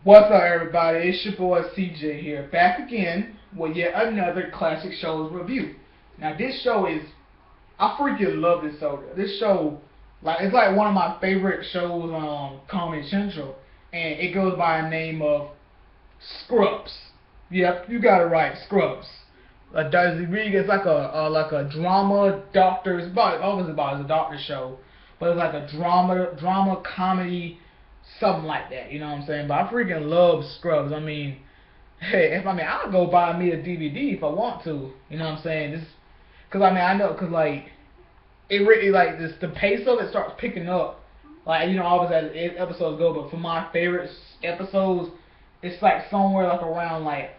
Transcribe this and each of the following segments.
What's up, everybody? It's your boy CJ here, back again with yet another classic shows review. Now, this show is, I freaking love this show. This show, it's like one of my favorite shows on Comedy Central, and it goes by the name of Scrubs. Yep, you got it right, Scrubs. Does it really? It's like a drama doctor. It's about it's a doctor show, but it's like a drama comedy, something like that. You know what I'm saying? But I freaking love Scrubs. I mean, hey, I'll go buy me a DVD if I want to. You know what I'm saying? Cause I know, cause like it really the pace of it starts picking up. Like obviously as episodes go, but for my favorite episodes, it's like somewhere like around like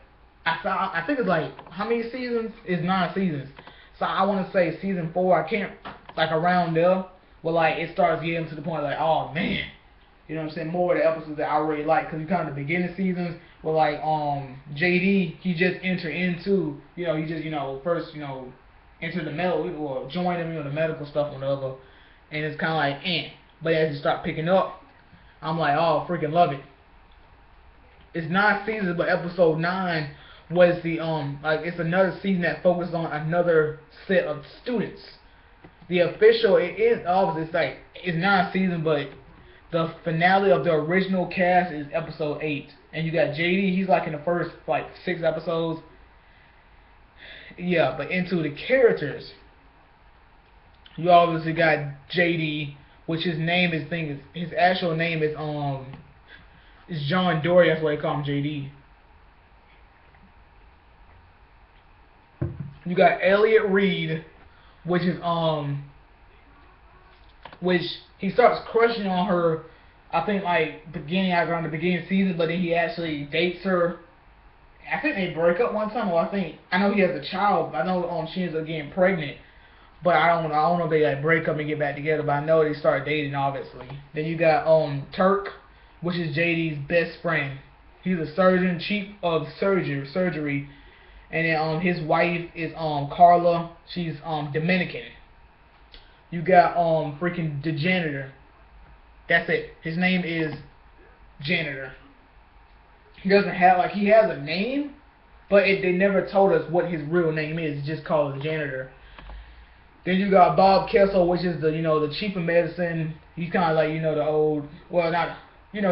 I think it's like how many seasons? It's 9 seasons. So I want to say season 4. I can't like around there. Well, like it starts getting to the point like, oh man, you know what I'm saying? More of the episodes that I really like, because you kind of the beginning seasons were like JD, he just entered into he just first entered the medical or joined him the medical stuff or whatever, and it's kind of like but as you start picking up, I'm like, oh, freaking love it. It's 9 seasons, but episode 9 was the it's another season that focused on another set of students. The official it is obviously it's 9 seasons, but the finale of the original cast is episode 8, and you got JD. He's like in the first 6 episodes. Yeah, but into the characters, you obviously got JD, which his actual name is John Dory. That's why they call him JD. You got Elliot Reed, which is which he starts crushing on her. I think around the beginning season, but then he actually dates her. I think they break up one time, or I know he has a child. I know she ends up getting pregnant, but I don't know if they break up and get back together. But I know they start dating, obviously. Then you got Turk, which is JD's best friend. He's a surgeon, chief of surgery, and then his wife is Carla. She's Dominican. You got freaking the janitor. That's it. His name is Janitor. He doesn't have he has a name, but they never told us what his real name is. It's just called the Janitor. Then you got Bob Kessel, which is the chief of medicine. He's kind of like the old, well, not he's the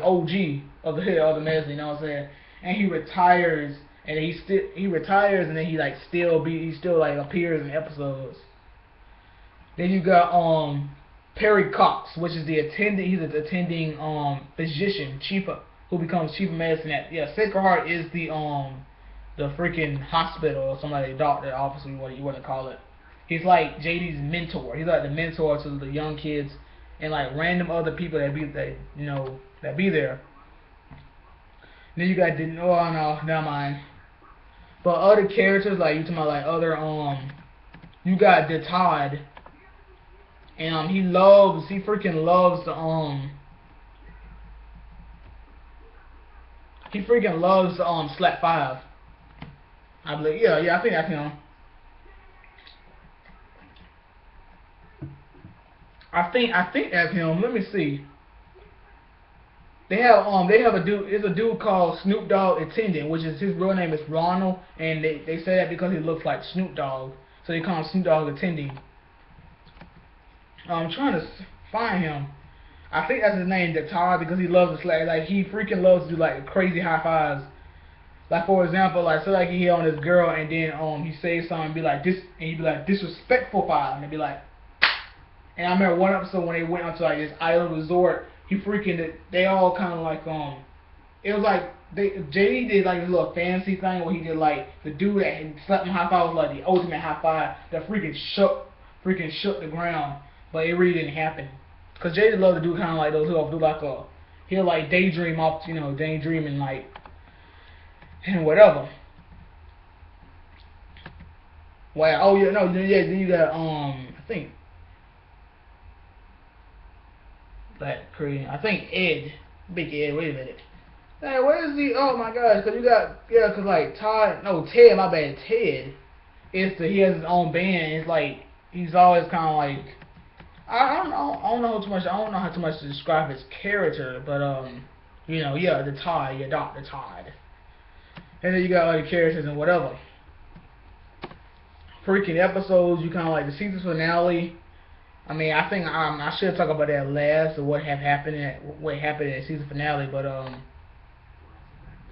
OG of the medicine. You know what I'm saying? And he retires, and he retires, and then he still appears in episodes. Then you got Perry Cox, which is the attending. He's an attending physician, who becomes chief of medicine at Sacred Heart is the freaking hospital or somebody doctor office, what you want to call it. He's like JD's mentor. He's like the mentor to the young kids and random other people that be there. And then you got never mind. But other characters you talking about other you got the Todd. And he freaking loves Slap 5. I believe, I think that's him. I think that's him. Let me see. They have a dude. It's a dude called Snoop Dogg Attendant, which is his real name is Ronald, and they say that because he looks like Snoop Dogg, so they call him Snoop Dogg Attending. I'm trying to find him. I think that's his name, Todd, because he loves to slap. He freaking loves to do crazy high fives. For example, say he hit on this girl and then he says something and be like this, and he'd be like disrespectful five, and they'd be like. And I remember one episode when they went onto this island resort, they all kind of it was JD did this little fancy thing where he did the dude that had slapped him high five was the ultimate high five that freaking shook the ground. But it really didn't happen. Because JD loved to do kind of those, he'll daydream off, daydreaming and whatever. Wow, oh yeah, no, yeah, then you got, I think, I think Ed, Big Ed, wait a minute. Hey, where's the, oh my gosh, because you got, Ted, my bad, Ted, he has his own band, it's he's always kind of I don't know too much. I don't know how too much to describe his character, but You know, yeah, the Todd, yeah, Dr. Todd. And then you got other characters and whatever. Freaking episodes, you kind of like the season finale. I mean, I think I should talk about that last, or what happened in the season finale, but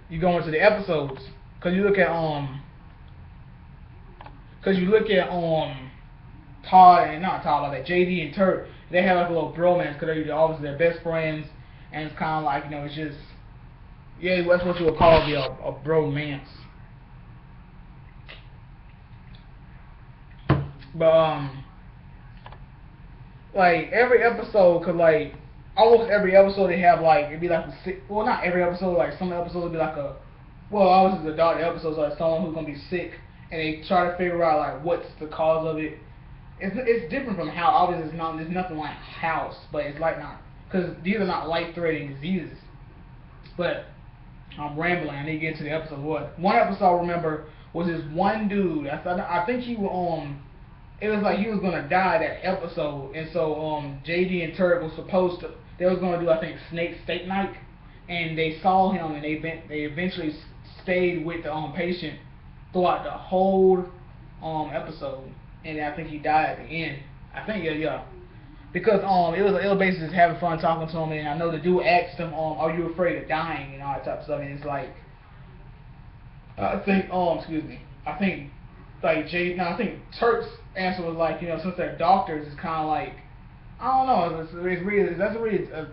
you go into the episodes, cause you look at Todd and not Todd, like that JD and Turk, they have like a little bromance, cause they're obviously their best friends, and it's kind of like, you know, it's just, yeah, that's what you would call a bromance. But like every episode could like almost every episode they have like it'd be like well, not every episode, like some episodes would be like obviously the dark episodes like someone who's gonna be sick and they try to figure out like what's the cause of it. It's different from how obviously there's nothing like House, but it's like not, because these are not life threatening diseases. But I'm rambling. I need to get into the episode. One episode I remember was this one dude. I think he was it was like he was gonna die that episode, and so JD and Turk was supposed to. They was gonna do, I think, steak night, and they saw him, and they eventually stayed with the patient throughout the whole episode, and I think he died at the end. I think yeah. Because it was basically just having fun talking to him, and I know the dude asked him, "Are you afraid of dying?" and all that type of stuff, and it's like, I think excuse me, I think I think Turk's answer was like, you know, since they're doctors, it's kind of like, I don't know,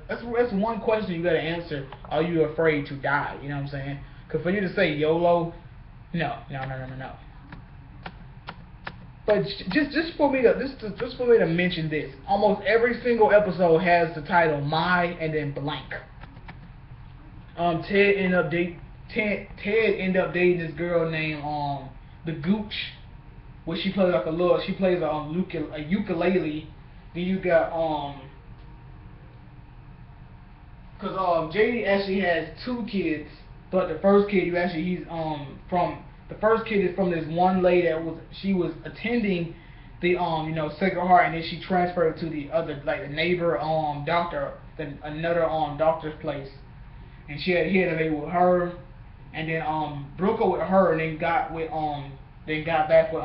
that's one question you gotta answer. Are you afraid to die? You know what I'm saying? Because for you to say YOLO, no. But just for me to mention this, almost every single episode has the title My and then blank. Ted ended up dating this girl named the Gooch, where she plays like a ukulele. Then you got because JD actually has two kids, but the first kid the first kid is from this one lady she was attending the Sacred Heart, and then she transferred to the other, like the neighbor doctor, another doctor's place, and he had a baby with her, and then broke up with her, and then got back with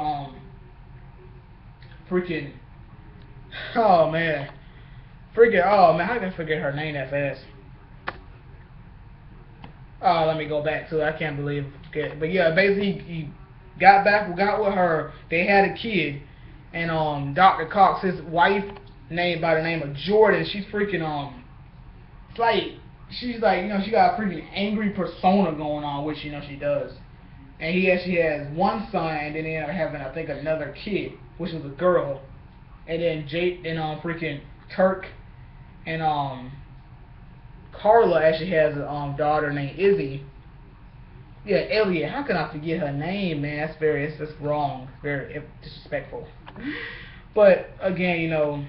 freaking oh man how can I forget her name that fast? Let me go back to it. I can't believe it. But yeah, basically he got with her. They had a kid, and Dr. Cox, his wife, named by the name of Jordan, she's freaking it's like she's like, you know, she got a freaking angry persona going on, which, you know, she does. And he actually has one son, and then they ended up having, I think, another kid, which was a girl. And then freaking Turk and Carla actually has a daughter named Izzy. Yeah, Elliot. How can I forget her name, man? That's just wrong. It's very disrespectful. But again, you know,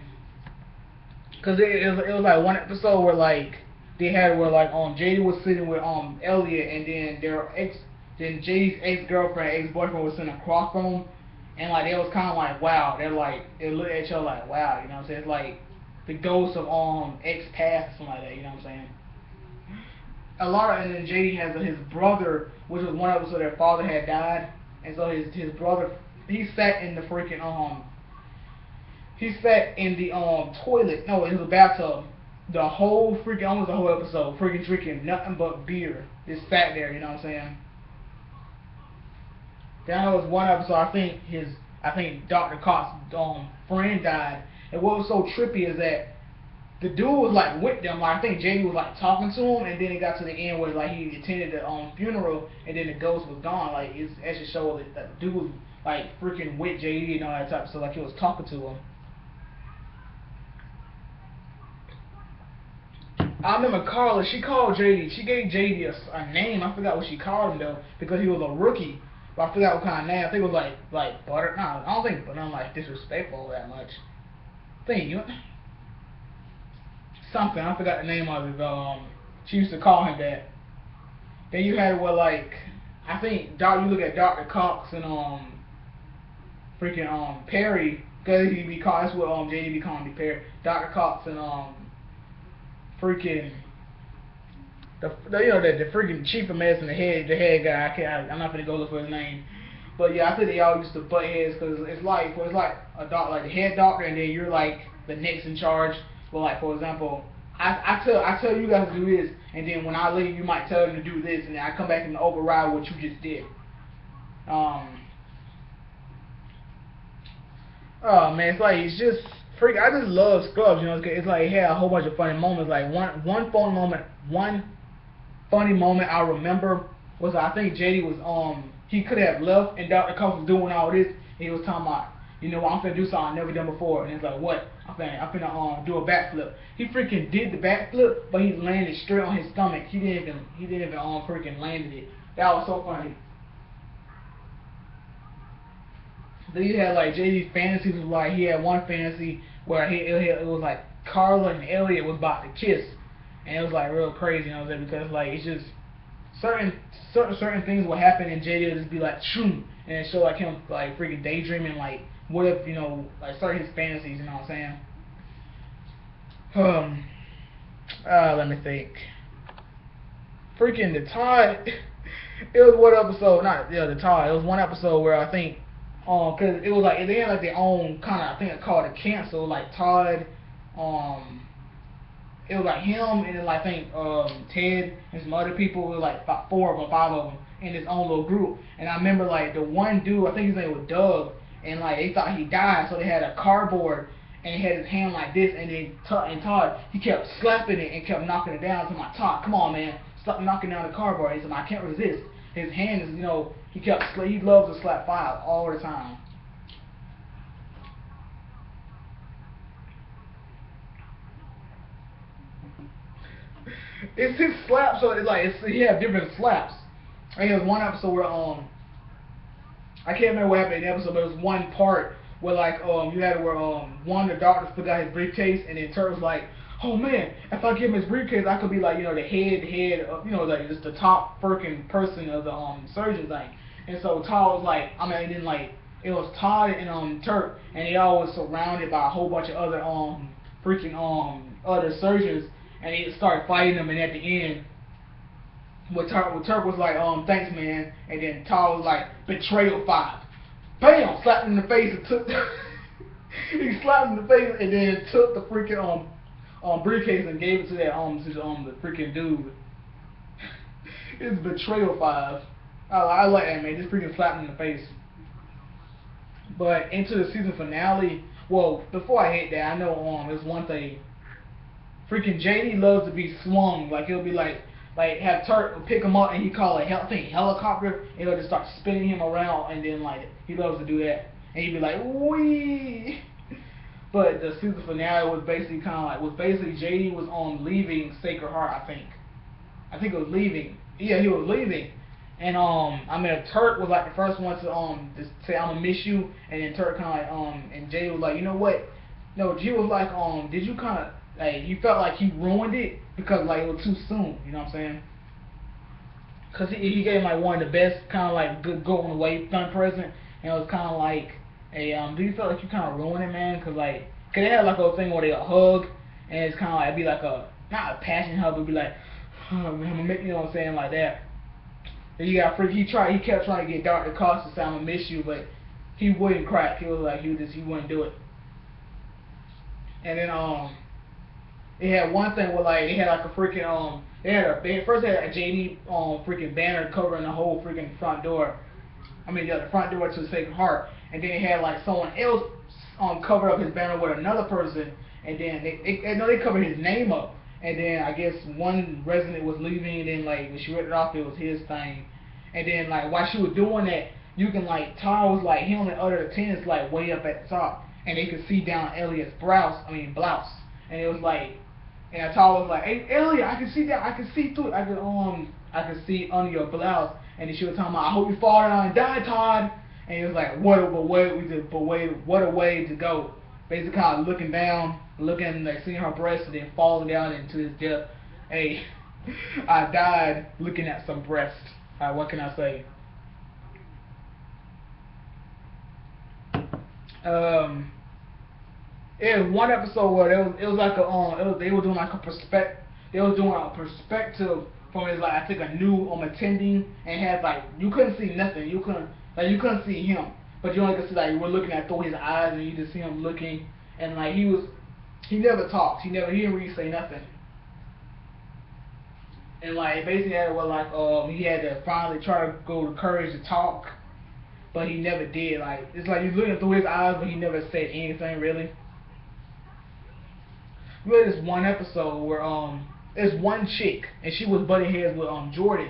because it was like one episode where like they had where like JD was sitting with Elliot, and then JD's ex-boyfriend was sitting across from him, and like it was kind of like, wow. They looked at each other like, wow. You know what I'm saying? It's like the ghost of ex past or something like that. You know what I'm saying? And then JD has his brother, which was one episode their father had died, and so his brother, he sat in the freaking toilet, no, in the bathtub, the whole freaking, almost the whole episode, freaking drinking nothing but beer, just sat there. You know what I'm saying? Then there was one episode, I think Dr. Cox's friend died, and what was so trippy is that the dude was like with them. Like, I think JD was like talking to him, and then it got to the end where like he attended the funeral, and then the ghost was gone. Like, it actually showed that the dude was like freaking with JD and all that type of stuff. Like, he was talking to him. I remember Carla. She called JD. She gave JD a name. I forgot what she called him though, because he was a rookie. But I forgot what kind of name. I think it was like Butter. No, I don't think Butter like disrespectful that much. Something, I forgot the name of it. She used to call him that. Then you had like, I think you look at Dr. Cox and freaking Perry, because he be called, that's what JD be calling me, Perry. Dr. Cox and freaking the freaking chief of medicine, the head guy. I'm not gonna go look for his name. But yeah, I think they all used to butt heads because it's like a doc, like the head doctor, and then you're like the next in charge. Well, like for example, I tell you guys to do this, and then when I leave, you might tell them to do this, and then I come back and override what you just did. Oh man, it's like it's just freak. I just love Scrubs. You know, it's like it had a whole bunch of funny moments. Like one funny moment I remember was I think JD was he could have left and Dr. Cox was doing all this and he was talking about, you know, I'm finna do something I've never done before, and it's like, what? I'm finna do a backflip. He freaking did the backflip, but he landed straight on his stomach. He didn't even freaking landed it. That was so funny. Then you had like JD's fantasies was like he had one fantasy where it was like Carla and Elliot was about to kiss, and it was like real crazy, you know what I'm saying? Because like it's just certain things will happen and JD will just be like shoom, and it show like him like freaking daydreaming like what if, you know, like certain his fantasies, you know what I'm saying? Let me think. Freaking the Todd. It was one episode, not the Todd. It was one episode where I think cause it was like they had like their own kind of, I think I called it cancel, like Todd, it was like him and then like I think Ted and some other people. It was like about 4 of them, 5 of them in his own little group. And I remember like the one dude, I think his name was Doug, and like they thought he died, so they had a cardboard and he had his hand like this, and then Todd, he kept slapping it and kept knocking it down. To my Todd, come on man, stop knocking down the cardboard. He said, I can't resist. His hand is, you know, he loves to slap fire all the time. It's his slap, so it's like he had different slaps. I think there was one episode where I can't remember what happened in the episode, but it was one part where like you had where one of the doctors forgot his briefcase, and then Turk was like, oh man, if I give him his briefcase, I could be like, you know, the head of, you know, like just the top freaking person of the surgeon thing. And so Todd was like, I mean, and then like it was Todd and Turk, and they all was surrounded by a whole bunch of other freaking other surgeons, and they started fighting them, and at the end, Turk was like, thanks man, and then Todd was like, betrayal 5. Bam! Slapped him in the face and took he slapped him in the face and then took the freaking briefcase and gave it to that the freaking dude. It's betrayal 5. I like that, man. Just freaking slapped him in the face. But into the season finale, well, before I hit that, I know there's one thing. Freaking JD loves to be swung. Like he'll be like have Turk pick him up and he call it helicopter, and he'll just start spinning him around, and then like he loves to do that, and he'd be like wee. But the season finale was basically JD was on leaving Sacred Heart. I think it was leaving. Yeah, he was leaving, and I mean Turk was like the first one to just say I'm gonna miss you, and then Turk kind of like and JD was like, you know what? No, G was like did you kind of like you felt like he ruined it because like it was too soon, you know what I'm saying? Cause he gave him like one of the best kind of like good going away fun present, and it was kind of like a do you feel like you kind of ruined it, man? Cause they had like a thing where they hug, and it's kind of like it'd be like a not a passion hug, but it'd be like oh, man, you know what I'm saying, like that. And you got freak. He kept trying to get Dr. Cox to say I'm gonna miss you, but he wouldn't crack. He was like he wouldn't do it. And then they had one thing where like they had like a freaking they first had a JD freaking banner covering the whole freaking front door. I mean the front door to the Sacred Heart, and then they had like someone else cover up his banner with another person, and then they covered his name up, and then I guess one resident was leaving, and then like when she ripped it off, it was his thing, and then like while she was doing that, you can like Todd was like him and other attendants like way up at the top, and they could see down Elliot's blouse, and it was like. And Todd was like, "Hey, Elliot, I can see that. I can see through it. I can see under your blouse." And then she was talking about, "I hope you fall down and die, Todd." And he was like, "What a way to go." Basically, kind of looking down, like seeing her breasts, and then falling down into his death. Hey, I died looking at some breasts. What can I say? It was one episode where it was like they were doing like a they was doing a perspective from his like I think a new attending and had like you couldn't see nothing. You couldn't see him, but you only could see like you were looking at through his eyes and you just see him looking and like he never talked. He didn't really say nothing. And like basically had what like he had to finally try to go to courage to talk, but he never did. Like it's like you're looking through his eyes, but he never said anything really. Really, this one episode where there's one chick and she was butting heads with Jordan,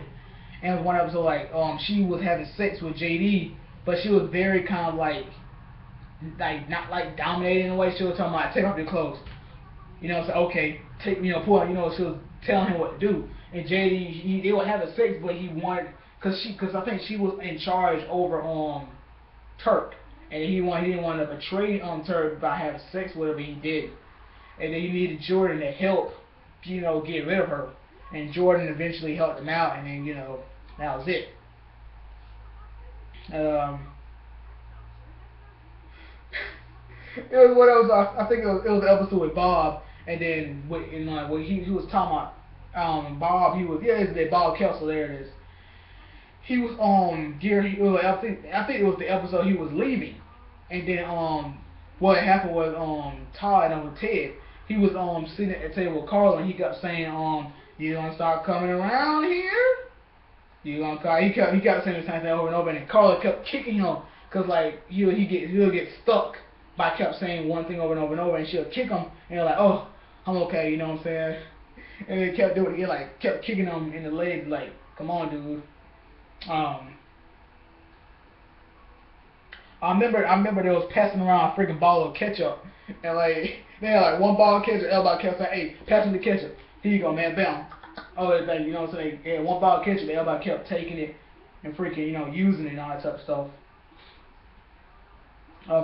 and it was one episode like she was having sex with JD, but she was very kind of like not like dominating in a way. She was talking about take off your clothes, you know, so okay, take pull out, she was telling him what to do, and JD they were having sex, but he wanted because I think she was in charge over Turk, and he didn't want to betray Turk by having sex with her, but he did. And then he needed Jordan to help, get rid of her. And Jordan eventually helped him out, and then, that was it. It was what else? I think it was an episode with Bob, and then when he was talking about Bob, it's the Bob Kelso, there it is. He was I think it was the episode he was leaving, and then what happened was Todd and Ted. He was sitting at the table with Carl, and he kept saying you gonna start coming around here? You gonna call? He kept saying the same thing over and over, and Carl kept kicking him because like he'll get stuck by kept saying one thing over and over and over, and she'll kick him, and you're like, oh, I'm okay, you know what I'm saying? And they kept doing it again, like kept kicking him in the leg, like come on, dude. I remember they was passing around a freaking ball of ketchup, and like they had like one ball of ketchup, everybody kept saying, "Hey, pass me the ketchup. Here you go, man, bam." Oh, everything, you know what I'm saying? They had one ball of ketchup, everybody kept taking it and freaking, using it and all that type of stuff.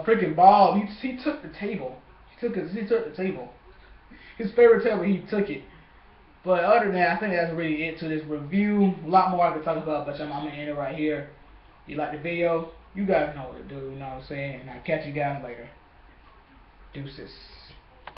Freaking Bob, he took the table. He took the table. His favorite table, he took it. But other than that, I think that's really it to this review. A lot more I could talk about, but I'm gonna end it right here. You like the video? You guys know what to do, you know what I'm saying? And I'll catch you guys later. Deuces.